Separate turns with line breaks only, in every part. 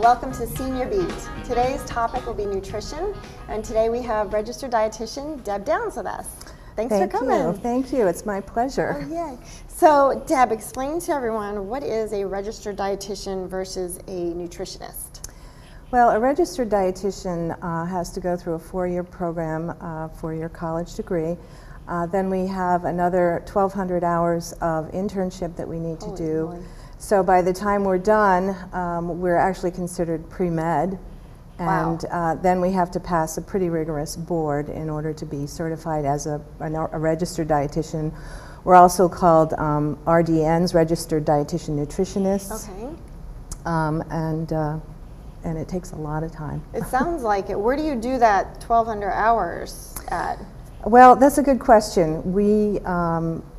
Welcome to Senior Beat. Today's topic will be nutrition, and today we have registered dietitian Deb Downes with us. Thanks for coming.
Thank you. It's my pleasure.
Oh, yay. So, Deb, explain to everyone, what is a registered dietitian versus a nutritionist?
Well, a registered dietitian has to go through a 4-year program for your college degree. Then we have another 1,200 hours of internship that we need to do.
Lord.
So by the time we're done, we're actually considered pre-med, and
Wow.
then we have to pass a pretty rigorous board in order to be certified as a registered dietitian. We're also called RDNs, Registered Dietitian Nutritionists.
Okay.
And it takes a lot of time.
It sounds like it. Where do you do that 1,200 hours at?
Well, that's a good question. We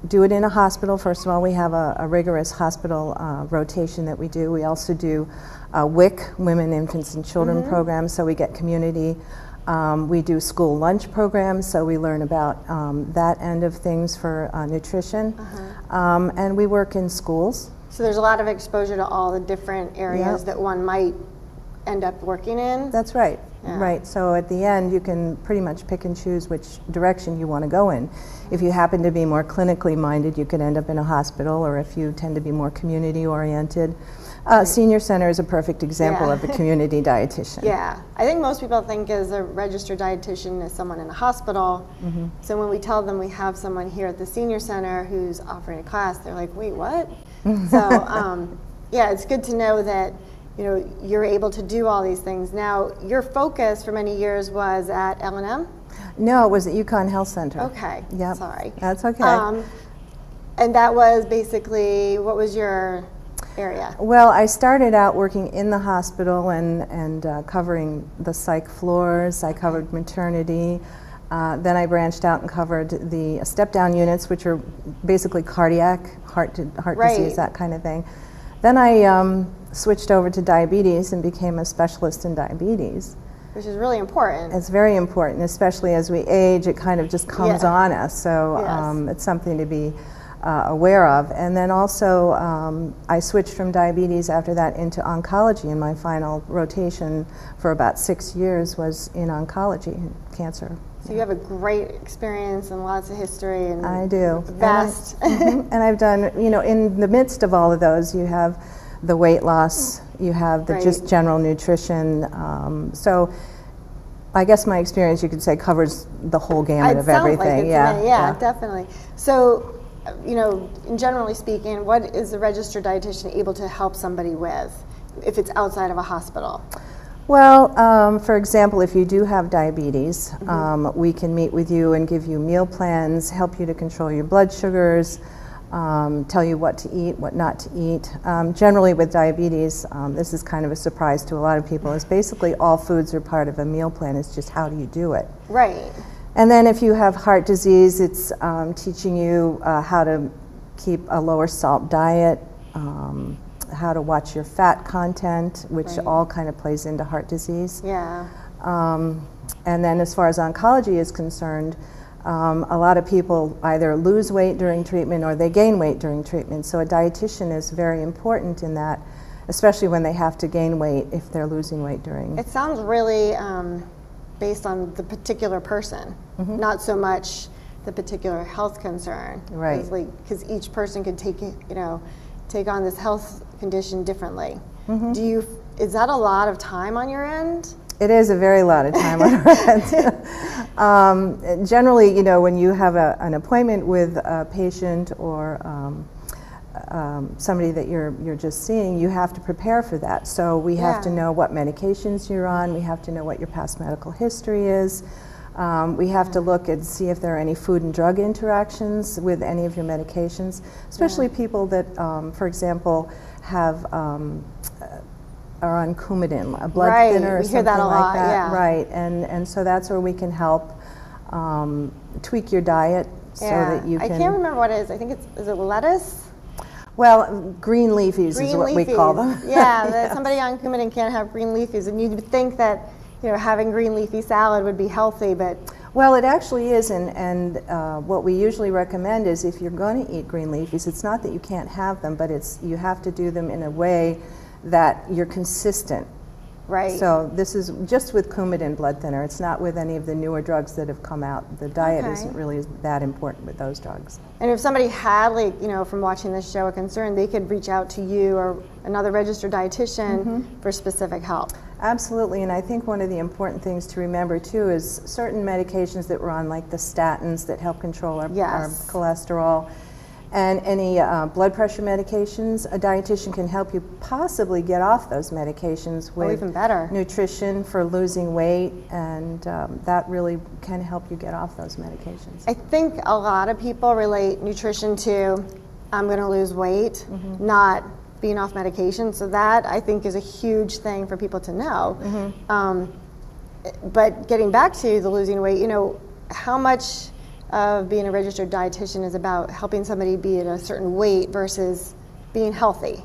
do it in a hospital. First of all, we have a rigorous hospital rotation that we do. We also do WIC, Women, Infants, and Children programs, so we get community. We do school lunch programs, so we learn about that end of things for nutrition. And we work in schools.
So there's a lot of exposure to all the different areas that one might end up working in?
That's right.
Yeah.
Right, so at the end you can pretty much pick and choose which direction you want to go in. If you happen to be more clinically minded, you could end up in a hospital, or if you tend to be more community oriented. Senior Center is a perfect example of a community dietitian.
Yeah, I think most people think as a registered dietitian as someone in a hospital. So when we tell them we have someone here at the Senior Center who's offering a class, they're like, wait, what? So yeah, it's good to know that you're able to do all these things. Now, your focus for many years was at L&M?
No, it was at UConn Health Center.
Okay,
Yep.
Sorry.
That's okay.
And that was basically, what was your area?
Well, I started out working in the hospital and covering the psych floors. I covered maternity. Then I branched out and covered the step-down units, which are basically cardiac, heart disease, that kind of thing. Then I switched over to diabetes and became a specialist in diabetes.
Which is really important.
It's very important, especially as we age. It kind of just comes on us, so it's something to be aware of. And then also I switched from diabetes after that into oncology, and my final rotation for about 6 years was in oncology, cancer.
So you have a great experience and lots of history, and
I do.
Vast.
And I've done, in the midst of all of those, you have the weight loss, you have the just general nutrition. So I guess my experience, you could say, covers the whole gamut of everything.
Yeah, definitely. So, generally speaking, what is a registered dietitian able to help somebody with if it's outside of a hospital?
Well, for example, if you do have diabetes, we can meet with you and give you meal plans, help you to control your blood sugars, tell you what to eat, what not to eat. Generally with diabetes, this is kind of a surprise to a lot of people, is basically all foods are part of a meal plan. It's just how do you do it.
Right.
And then if you have heart disease, it's teaching you how to keep a lower salt diet, how to watch your fat content, which all kind of plays into heart disease.
Yeah.
And then as far as oncology is concerned, a lot of people either lose weight during treatment or they gain weight during treatment. So a dietitian is very important in that, especially when they have to gain weight if they're losing weight during.
It sounds really based on the particular person, not so much the particular health concern.
Right.
Because each person could take on this health condition differently. Is that a lot of time on your end?
It is a very lot of time on our end. Generally, when you have an appointment with a patient or somebody that you're just seeing, you have to prepare for that. So we have to know what medications you're on. We have to know what your past medical history is. We have to look and see if there are any food and drug interactions with any of your medications, especially people that, for example, have are on Coumadin, a blood thinner or something like that. Right, and so that's where we can help tweak your diet so that you can.
I can't remember what it is. I think is it lettuce?
Well, green leafies is what we call them.
Yeah, that somebody on Coumadin can't have green leafies, and you'd think that having green leafy salad would be healthy, but
well, it actually is, and what we usually recommend is if you're going to eat green leafies, it's not that you can't have them, but you have to do them in a way that you're consistent.
Right.
So this is just with Coumadin blood thinner. It's not with any of the newer drugs that have come out. The diet isn't really that important with those drugs.
And if somebody had, from watching this show, a concern, they could reach out to you or another registered dietitian for specific help.
Absolutely, and I think one of the important things to remember too is certain medications that we're on, like the statins that help control our cholesterol, and any blood pressure medications, a dietitian can help you possibly get off those medications with
even better
nutrition for losing weight, and that really can help you get off those medications.
I think a lot of people relate nutrition to I'm going to lose weight, not being off medication. So that, I think, is a huge thing for people to know. But getting back to the losing weight, how much of being a registered dietitian is about helping somebody be at a certain weight versus being healthy?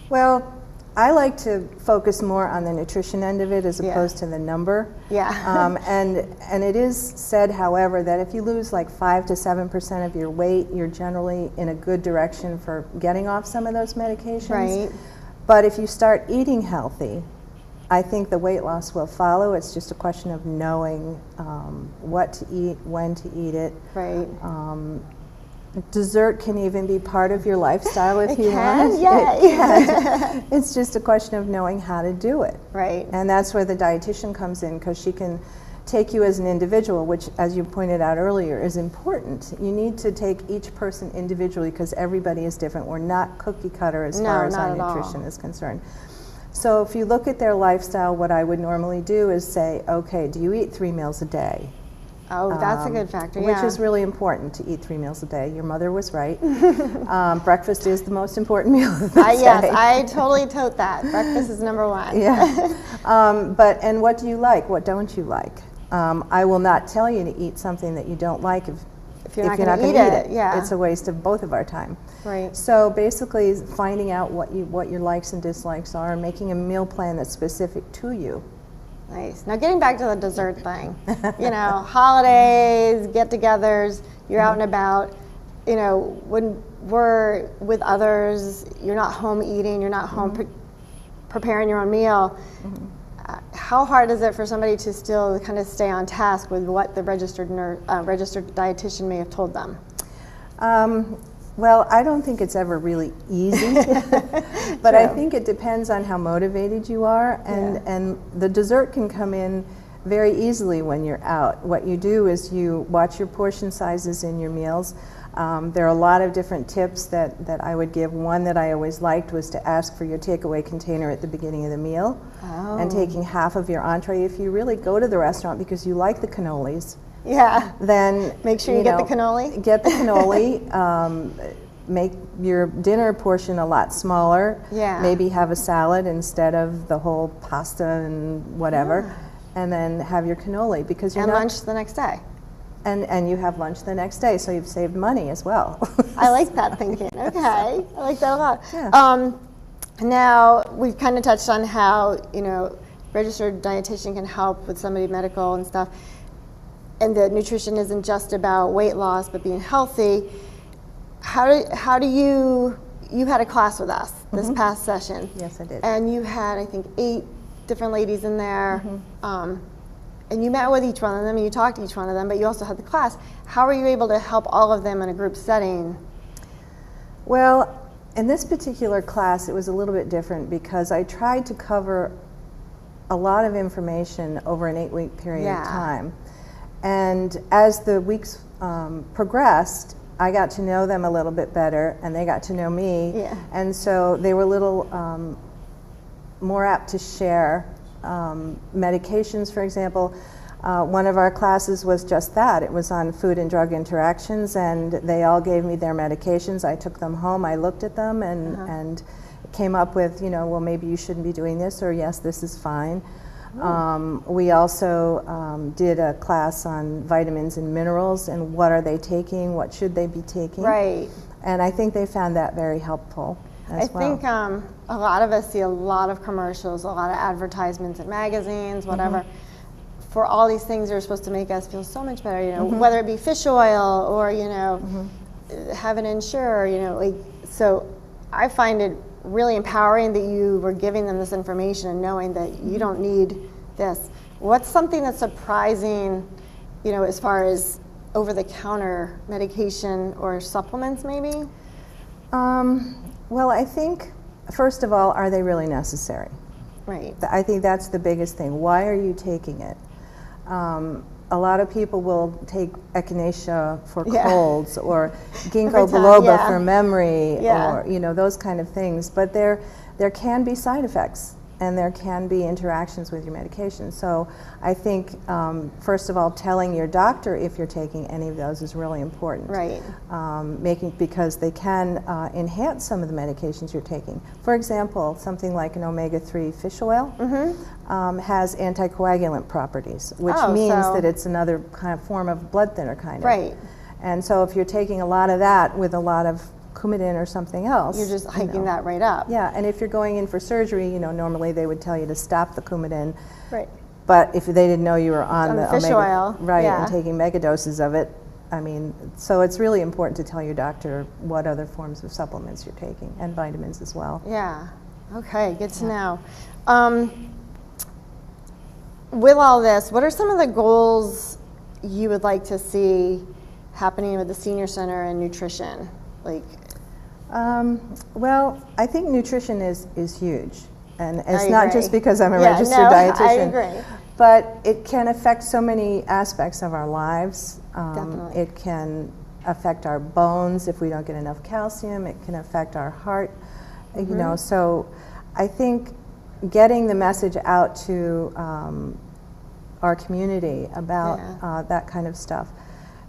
Well, I like to focus more on the nutrition end of it as opposed to the number. And it is said, however, that if you lose like 5 to 7% of your weight, you're generally in a good direction for getting off some of those medications.
Right.
But if you start eating healthy, I think the weight loss will follow. It's just a question of knowing what to eat, when to eat it.
Right.
Dessert can even be part of your lifestyle if you
want.
Yeah. It's just a question of knowing how to do it.
Right.
And that's where the dietitian comes in, because she can take you as an individual, which, as you pointed out earlier, is important. You need to take each person individually because everybody is different. We're not cookie cutter as far as our nutrition is concerned. So if you look at their lifestyle, what I would normally do is say, okay, do you eat 3 meals a day?
Oh, that's a good factor,
Which is really important, to eat 3 meals a day. Your mother was right. Breakfast is the most important meal of the day.
Yes, I totally tote that. Breakfast is number one.
And what do you like? What don't you like? I will not tell you to eat something that you don't like if you're not going to eat it.
Yeah.
It's a waste of both of our time.
Right.
So basically, finding out what your likes and dislikes are, and making a meal plan that's specific to you.
Nice. Now getting back to the dessert thing, holidays, get-togethers, you're out and about, when we're with others, you're not home eating, you're not home preparing your own meal. How hard is it for somebody to still kind of stay on task with what the registered dietitian may have told them?
Well, I don't think it's ever really easy, but I think it depends on how motivated you are, and the dessert can come in very easily when you're out. What you do is you watch your portion sizes in your meals. There are a lot of different tips that I would give. One that I always liked was to ask for your takeaway container at the beginning of the meal, and taking half of your entree. If you really go to the restaurant because you like the cannolis, then
make sure you get the cannoli.
Get the cannoli. Make your dinner portion a lot smaller. Maybe have a salad instead of the whole pasta and whatever, and then have your cannoli, because you're
lunch the next day.
And you have lunch the next day, so you've saved money as well.
I like that thinking. Okay, I like that a lot. Now we've kind of touched on how registered dietitian can help with somebody medical and stuff. And that nutrition isn't just about weight loss, but being healthy. How do you had a class with us this past session?
Yes, I did.
And you had, I think, 8 different ladies in there. And you met with each one of them, and you talked to each one of them, but you also had the class. How were you able to help all of them in a group setting?
Well, in this particular class, it was a little bit different because I tried to cover a lot of information over an 8-week period of time. And as the weeks progressed, I got to know them a little bit better, and they got to know me. And so they were a little more apt to share medications, for example. One of our classes was just that. It was on food and drug interactions, and they all gave me their medications. I took them home, I looked at them, and came up with, well, maybe you shouldn't be doing this, or yes, this is fine. We also did a class on vitamins and minerals and what are they taking, what should they be taking.
Right.
And I think they found that very helpful as well.
I think a lot of us see a lot of commercials, a lot of advertisements in magazines, whatever, for all these things that are supposed to make us feel so much better, you know, whether it be fish oil or, you know, have an Ensure, you know, like, so I find it really empowering that you were giving them this information and knowing that you don't need this. What's something that's surprising, you know, as far as over-the-counter medication or supplements maybe?
Well, I think, first of all, are they really necessary?
Right.
I think that's the biggest thing. Why are you taking it? A lot of people will take echinacea for colds or ginkgo biloba for memory or, you know, those kind of things. But there can be side effects and there can be interactions with your medication. So I think, first of all, telling your doctor if you're taking any of those is really important.
Right.
Because they can enhance some of the medications you're taking. For example, something like an omega-3 fish oil has anticoagulant properties, which means that it's another kind of form of blood thinner kind of.
Right.
And so if you're taking a lot of that with a lot of Coumadin or something else,
you're just hiking that right up.
Yeah, and if you're going in for surgery, you know, normally they would tell you to stop the Coumadin.
Right.
But if they didn't know you were on the
fish oil,
and taking mega doses of it, I mean, so it's really important to tell your doctor what other forms of supplements you're taking, and vitamins as well.
Yeah. Okay, good to know. With all this, what are some of the goals you would like to see happening with the Senior Center and nutrition? Like,
well, I think nutrition is huge, and it's
I
not
agree.
just because I'm a registered dietitian.
I agree.
But it can affect so many aspects of our lives.
Definitely.
It can affect our bones if we don't get enough calcium. It can affect our heart. You know, so I think getting the message out to our community about that kind of stuff.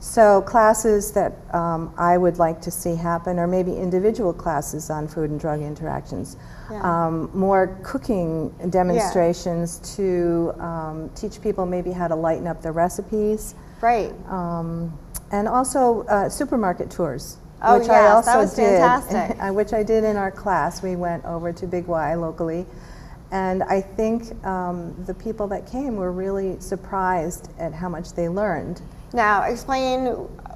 So classes that I would like to see happen, or maybe individual classes on food and drug interactions. More cooking demonstrations to teach people maybe how to lighten up their recipes.
Right.
And also supermarket tours.
Oh,
which
yes,
I also
that was
did,
fantastic.
which I did in our class. We went over to Big Y locally. And I think the people that came were really surprised at how much they learned.
Now, explain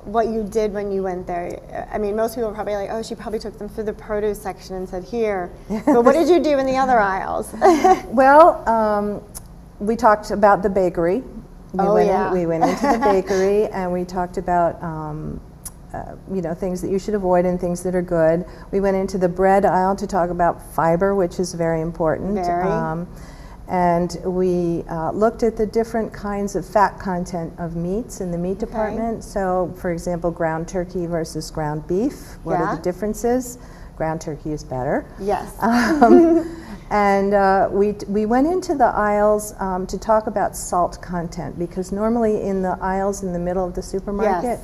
what you did when you went there. I mean, most people are probably like, oh, she probably took them through the produce section and said, here. But what did you do in the other aisles?
Well, we talked about the bakery. We went into the bakery and we talked about you know, things that you should avoid and things that are good. We went into the bread aisle to talk about fiber, which is very important.
Very.
And we looked at the different kinds of fat content of meats in the meat department. So, for example, ground turkey versus ground beef. What are the differences? Ground turkey is better.
Yes.
And we went into the aisles to talk about salt content, because normally in the aisles in the middle of the supermarket,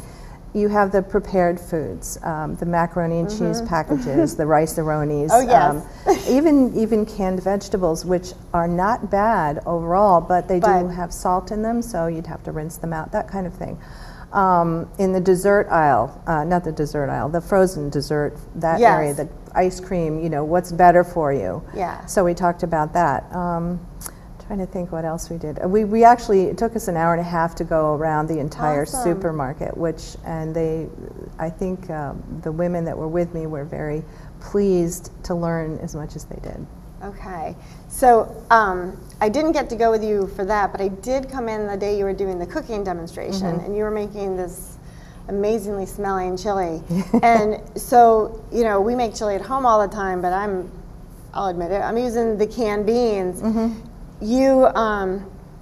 you have the prepared foods, the macaroni and cheese packages, the rice-a-ronis, even canned vegetables, which are not bad overall, but they do have salt in them, so you'd have to rinse them out, that kind of thing. In the dessert aisle, not the dessert aisle, the frozen dessert, that area, the ice cream, you know, what's better for you.
Yeah.
So we talked about that. Trying to think what else we did. We actually, it took us an hour and a half to go around the entire supermarket, I think the women that were with me were very pleased to learn as much as they did.
Okay. So I didn't get to go with you for that, but I did come in the day you were doing the cooking demonstration, and you were making this amazingly smelling chili. And so, you know, we make chili at home all the time, but I'll admit it, I'm using the canned beans.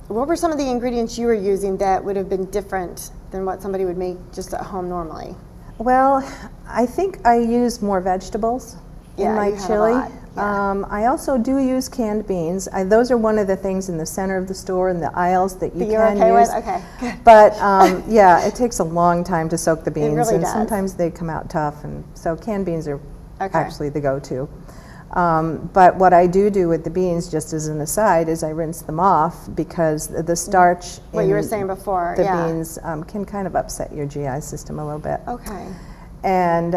What were some of the ingredients you were using that would have been different than what somebody would make just at home normally?
Well, I think I use more vegetables in my chili. I also do use canned beans. Those are one of the things in the center of the store in the aisles that you can use.
Okay, good.
But yeah, it takes a long time to soak the beans,
really
and
does.
sometimes they come out tough, and so canned beans are actually the go-to. But what I do with the beans, just as an aside, is I rinse them off, because the starch
what you were saying before,
the beans can kind of upset your GI system a little bit.
Okay.
And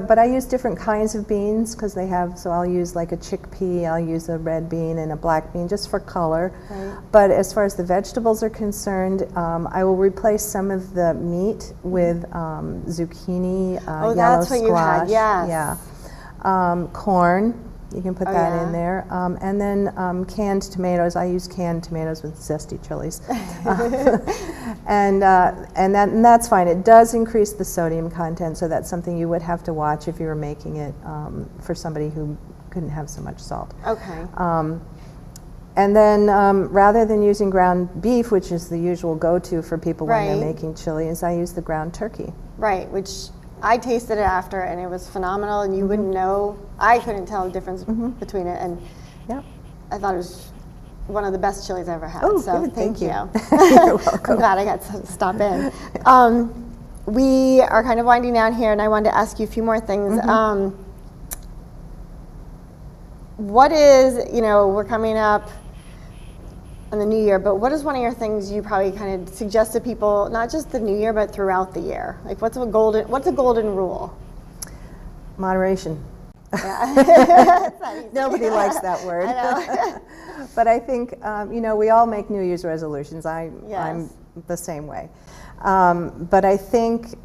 but I use different kinds of beans because they have, so I'll use like a chickpea, I'll use a red bean and a black bean just for color.
Right.
But as far as the vegetables are concerned, I will replace some of the meat with zucchini,
Oh,
yellow
that's what
squash.
you had, yes.
Yeah. Corn. You can put that in there. And then canned tomatoes. I use canned tomatoes with zesty chilies. and that's fine. It does increase the sodium content, so that's something you would have to watch if you were making it for somebody who couldn't have so much salt.
Okay.
And then rather than using ground beef, which is the usual go-to for people when they're making chili, is I use the ground turkey.
Right, which I tasted it after, and it was phenomenal, and you wouldn't know, I couldn't tell the difference between it, and I thought it was one of the best chilies I ever had.
Oh,
so
good, thank you.
You're welcome. I'm glad I got to stop in. We are kind of winding down here, and I wanted to ask you a few more things. What is, we're coming up on the new year, but what is one of your things you probably kind of suggest to people, not just the new year, but throughout the year? Like, what's a golden rule?
Moderation.
Yeah.
Nobody likes that word.
I know.
But I think, we all make New Year's resolutions. I'm the same way. But I think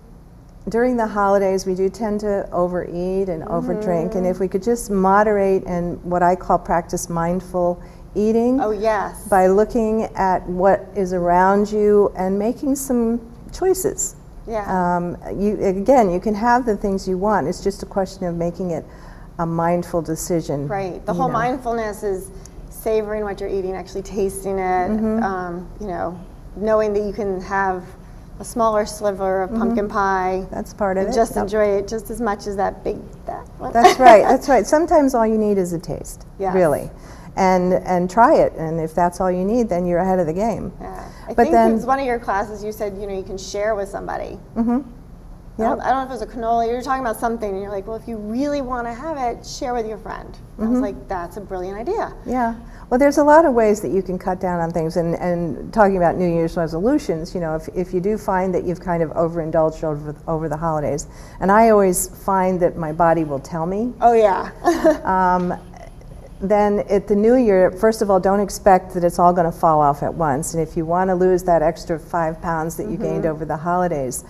during the holidays, we do tend to overeat and overdrink. And if we could just moderate and what I call practice mindful eating.
Oh, yes.
By looking at what is around you and making some choices.
Yeah.
You can have the things you want. It's just a question of making it a mindful decision.
Right. The whole mindfulness is savoring what you're eating, actually tasting it, knowing that you can have a smaller sliver of pumpkin pie.
That's part of it.
Just enjoy it just as much as that one.
That's right. That's right. Sometimes all you need is a taste.
Yes.
Really. And try it, and if that's all you need, then you're ahead of the game.
Yeah. I think it was one of your classes, you said, you can share with somebody. I don't know if it was a cannoli, you were talking about something, and you're like, well, if you really want to have it, share with your friend. I was like, that's a brilliant idea.
Yeah. Well, there's a lot of ways that you can cut down on things, and talking about New Year's resolutions, if you do find that you've kind of overindulged over the holidays, and I always find that my body will tell me.
Oh, yeah.
Then at the new year, first of all, don't expect that it's all going to fall off at once. And if you want to lose that extra 5 pounds that you gained over the holidays,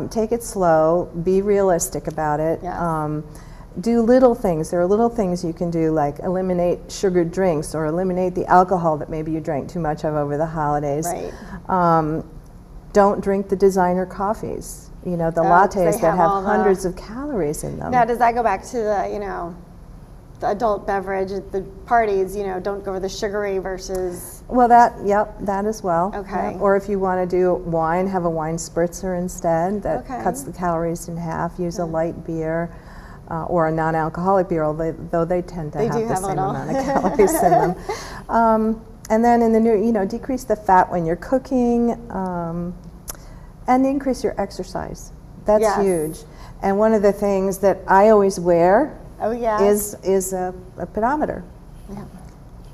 take it slow, be realistic about it.
Yes.
Do little things. There are little things you can do, like eliminate sugared drinks or eliminate the alcohol that maybe you drank too much of over the holidays.
Right.
Don't drink the designer coffees, the lattes that have hundreds of calories in them.
Now, does that go back to the adult beverage at the parties, don't go with the sugary versus...
Well, that as well.
Okay.
Yep. Or if you want to do wine, have a wine spritzer instead. That cuts the calories in half. Use a light beer or a non-alcoholic beer, though they tend to have the same amount of calories in them. And then in the new, decrease the fat when you're cooking and increase your exercise. That's huge. And one of the things that I always wear is a pedometer.
Yeah.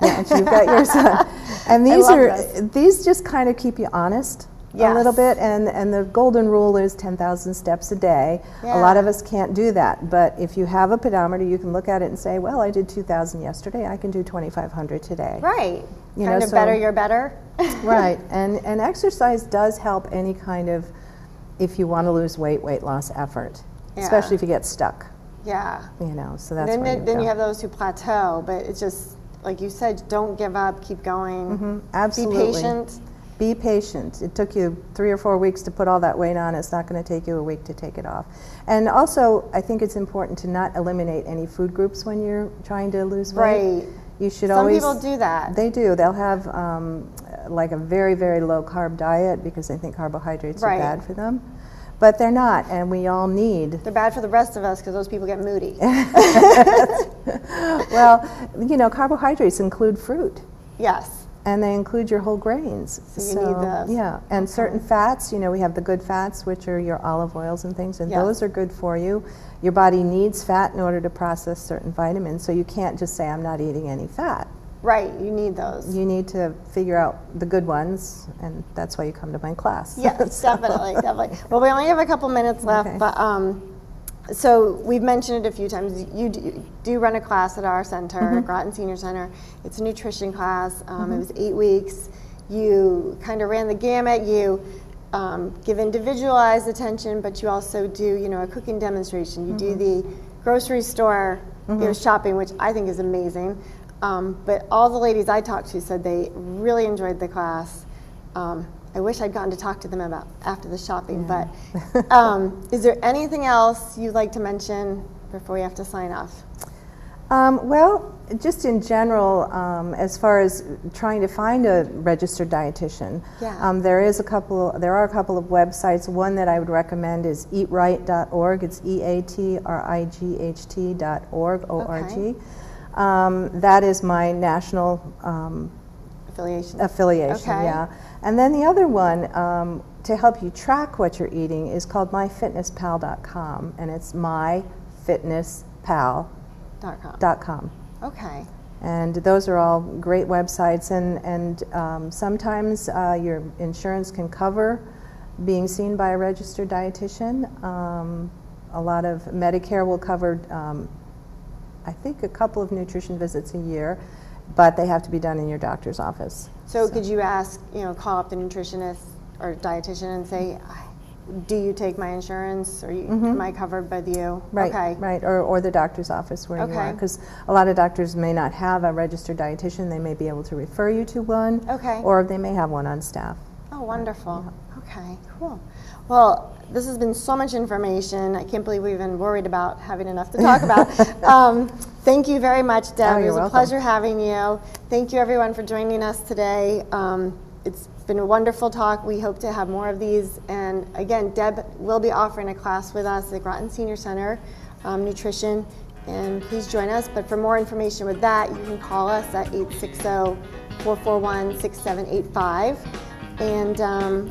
Yeah, you've got yours on. And these just kind of keep you honest a little bit, and the golden rule is 10,000 steps a day.
Yeah.
A lot of us can't do that, but if you have a pedometer, you can look at it and say, well, I did 2,000 yesterday, I can do 2,500 today.
Right. Kind of better, you're better.
Right, and exercise does help any kind of, if you want to lose weight loss effort, especially if you get stuck.
Yeah.
So that's
then you have those who plateau, but it's just, like you said, don't give up, keep going.
Absolutely.
Be patient.
Be patient. It took you 3 or 4 weeks to put all that weight on. It's not going to take you a week to take it off. And also, I think it's important to not eliminate any food groups when you're trying to lose weight.
Right.
You should
Some
always...
people do that.
They do. They'll have like a very, very low carb diet because they think carbohydrates are bad for them. But they're not, and we all need...
They're bad for the rest of us because those people get moody.
Well, carbohydrates include fruit.
Yes.
And they include your whole grains.
So you need those.
Yeah, and certain fats, we have the good fats, which are your olive oils and things, and those are good for you. Your body needs fat in order to process certain vitamins, so you can't just say, I'm not eating any fat.
Right, you need those.
You need to figure out the good ones, and that's why you come to my class.
Yes, definitely. Well, we only have a couple minutes left, but So we've mentioned it a few times. You do run a class at our center, Groton Senior Center. It's a nutrition class. It was 8 weeks. You kind of ran the gamut. You give individualized attention, but you also do, a cooking demonstration. You do the grocery store, shopping, which I think is amazing. But all the ladies I talked to said they really enjoyed the class. I wish I'd gotten to talk to them about after the shopping, but is there anything else you'd like to mention before we have to sign off?
Well, just in general, as far as trying to find a registered dietitian, there are a couple of websites. One that I would recommend is eatright.org. It's eatright.org, O-R-G. That is my national affiliation, yeah. And then the other one to help you track what you're eating is called myfitnesspal.com, and it's myfitnesspal.com.
Okay.
And those are all great websites, and sometimes your insurance can cover being seen by a registered dietitian. A lot of Medicare will cover, I think, a couple of nutrition visits a year, but they have to be done in your doctor's office.
So could you ask, call up the nutritionist or dietitian and say, do you take my insurance, or am I covered by you?
Right,
okay.
Right, or the doctor's office where you are, because a lot of doctors may not have a registered dietitian. They may be able to refer you to one, or they may have one on staff.
Oh, wonderful. Okay, cool. Well, this has been so much information. I can't believe we've been worried about having enough to talk about. Thank you very much, Deb. It was a pleasure having you. Thank you, everyone, for joining us today. It's been a wonderful talk. We hope to have more of these. And again, Deb will be offering a class with us at Groton Senior Center, nutrition, and please join us. But for more information with that, you can call us at 860-441-6785. And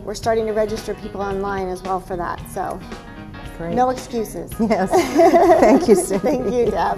we're starting to register people online as well for that. So,
great.
No excuses.
Yes. Thank you, Cindy.
Thank you, Deb.